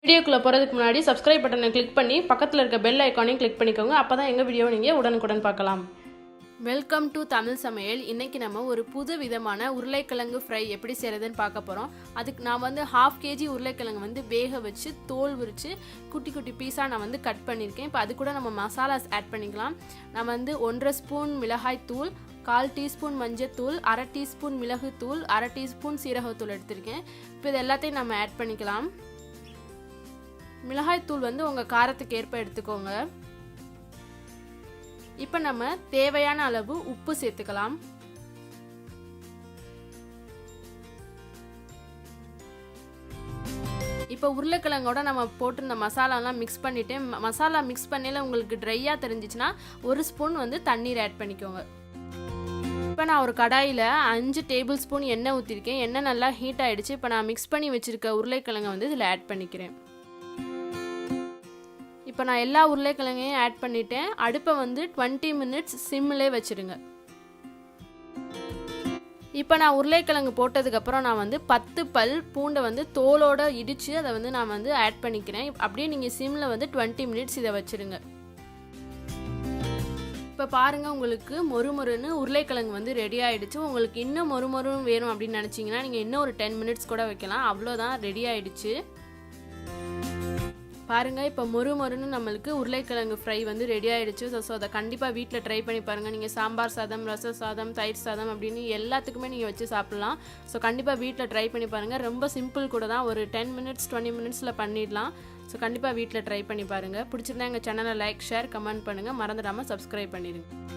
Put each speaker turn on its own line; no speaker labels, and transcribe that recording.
வீடியோக்குள்ளே போகிறதுக்கு முன்னாடி சப்ஸ்கிரைப் பட்டனை கிளிக் பண்ணி பக்கத்தில் இருக்க பெல் ஐக்கானையும் கிளிக் பண்ணிக்கோங்க. அப்போ தான் எங்கள் வீடியோவை நீங்கள் உடனுக்குடன் பார்க்கலாம். வெல்கம் டு தமிழ் சமையல். இன்றைக்கி நம்ம ஒரு புது விதமான உருளைக்கிழங்கு ஃப்ரை எப்படி செய்கிறதுன்னு பார்க்க போகிறோம். அதுக்கு நான் வந்து 1/2 kg உருளைக்கிழங்கு வந்து வேக வச்சு தோல் உரித்து குட்டி குட்டி பீஸாக நான் வந்து கட் பண்ணியிருக்கேன். இப்போ அது கூட நம்ம மசாலாஸ் ஆட் பண்ணிக்கலாம். நான் வந்து 1.5 ஸ்பூன் மிளகாய் தூள், 1/4 டீஸ்பூன் மஞ்சத்தூள், 1/2 டீஸ்பூன் மிளகுத்தூள், 1/2 டீஸ்பூன் சீரகத்தூள் எடுத்திருக்கேன். இப்போ இது எல்லாத்தையும் நம்ம ஆட் பண்ணிக்கலாம். மிளகாய்த்தூள் வந்து உங்கள் காரத்துக்கு ஏற்ப எடுத்துக்கோங்க. இப்போ நம்ம தேவையான அளவு உப்பு சேர்த்துக்கலாம். இப்போ உருளைக்கிழங்கோட நம்ம போட்டு இந்த மசாலாலாம் மிக்ஸ் பண்ணிவிட்டு, மசாலா மிக்ஸ் பண்ணல உங்களுக்கு ட்ரையாக தெரிஞ்சிச்சுன்னா 1 ஸ்பூன் வந்து தண்ணீர் ஆட் பண்ணிக்கோங்க. இப்போ நான் ஒரு கடாயில் 5 டேபிள் ஸ்பூன் எண்ணெய் ஊற்றிருக்கேன். எண்ணெய் நல்லா ஹீட் ஆகிடுச்சு. இப்போ நான் மிக்ஸ் பண்ணி வச்சுருக்க உருளைக்கிழங்கை வந்து இதில் ஆட் பண்ணிக்கிறேன். இப்போ நான் எல்லா உருளைக்கிழங்கையும் ஆட் பண்ணிட்டேன். அடுப்பை வந்து 20 மினிட்ஸ் சிம்மிலே வச்சுருங்க. இப்போ நான் உருளைக்கிழங்கு போட்டதுக்கப்புறம் நான் வந்து 10 பல் பூண்டை வந்து தோலோடு இடித்து அதை வந்து நான் வந்து ஆட் பண்ணிக்கிறேன். அப்படியே நீங்கள் சிம்மில் வந்து 20 மினிட்ஸ் இதை வச்சுருங்க. இப்போ பாருங்கள், உங்களுக்கு மொறுமொறுன்னு உருளைக்கிழங்கு வந்து ரெடி ஆகிடுச்சு. உங்களுக்கு இன்னும் மொறுமொறுன்னு வேணும் அப்படின்னு நினச்சிங்கன்னா நீங்கள் இன்னும் ஒரு 10 மினிட்ஸ் கூட வைக்கலாம். அவ்வளோதான், ரெடி ஆகிடுச்சு. பாருங்கள், இப்போ மொறுன்னு நம்மளுக்கு உருளைக்கிழங்கு ஃப்ரை வந்து ரெடி ஆகிடுச்சு. ஸோ அதை கண்டிப்பாக வீட்டில் ட்ரை பண்ணி பாருங்கள். நீங்கள் சாம்பார் சாதம், ரச சாதம், தயிர் சாதம் அப்படின்னு எல்லாத்துக்குமே நீங்கள் வச்சு சாப்பிட்லாம். ஸோ கண்டிப்பாக வீட்டில் ட்ரை பண்ணி பாருங்கள். ரொம்ப சிம்பிள் கூட தான், ஒரு 10 மினிட்ஸ் 20 மினிட்ஸில் பண்ணிடலாம். ஸோ கண்டிப்பாக வீட்டில் ட்ரை பண்ணி பாருங்கள். பிடிச்சிருந்தா எங்கள் சேனலை லைக், ஷேர், கமெண்ட் பண்ணுங்கள். மறந்துடாமல் சப்ஸ்கிரைப் பண்ணிடுங்க.